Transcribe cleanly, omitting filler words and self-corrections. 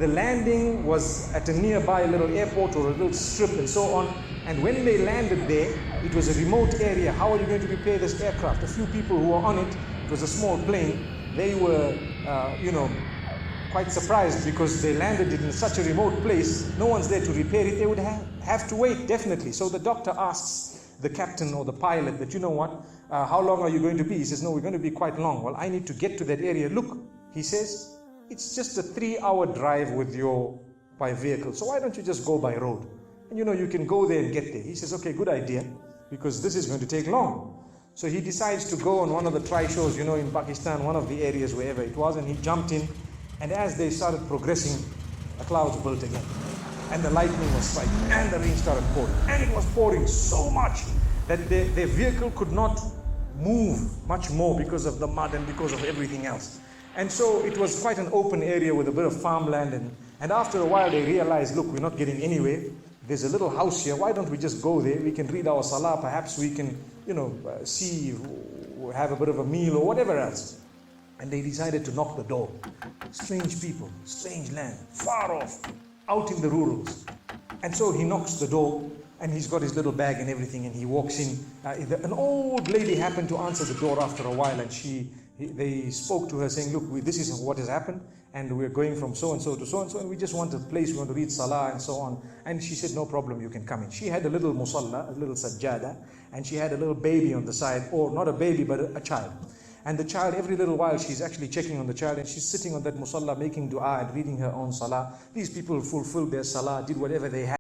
the landing was at a nearby little airport or a little strip and so on. And when they landed there, it was a remote area. How are you going to repair this aircraft? A few people who were on it, it was a small plane, they were, quite surprised because they landed it in such a remote place. No one's there to repair it. They would have to wait, definitely. So the doctor asks the captain or the pilot that, you know what, how long are you going to be? He says, no, we're going to be quite long. Well, I need to get to that area. Look, he says, it's just a 3-hour drive by vehicle. So why don't you just go by road? And you can go there and get there. He says, okay, good idea, because this is going to take long. So he decides to go on one of the try-shows, in Pakistan, one of the areas, wherever it was, and he jumped in. And as they started progressing, the clouds built again. And the lightning was striking, and the rain started pouring. And it was pouring so much that their vehicle could not move much more because of the mud and because of everything else. And so it was quite an open area with a bit of farmland. And after a while, they realized, look, we're not getting anywhere. There's a little house here. Why don't we just go there? We can read our salah. Perhaps we can, see, have a bit of a meal or whatever else. And they decided to knock the door. Strange people, strange land, far off, out in the rurals. And so he knocks the door, and he's got his little bag and everything, and he walks in. An old lady happened to answer the door after a while, and they spoke to her saying, look, this is what has happened, and we're going from so-and-so to so-and-so, and we just want a place, we want to read salah and so on. And she said, no problem, you can come in. She had a little musalla, a little sajjada, and she had a little baby on the side, or not a baby, but a child. And the child, every little while, she's actually checking on the child, and she's sitting on that musalla making dua and reading her own salah. These people fulfilled their salah, did whatever they had.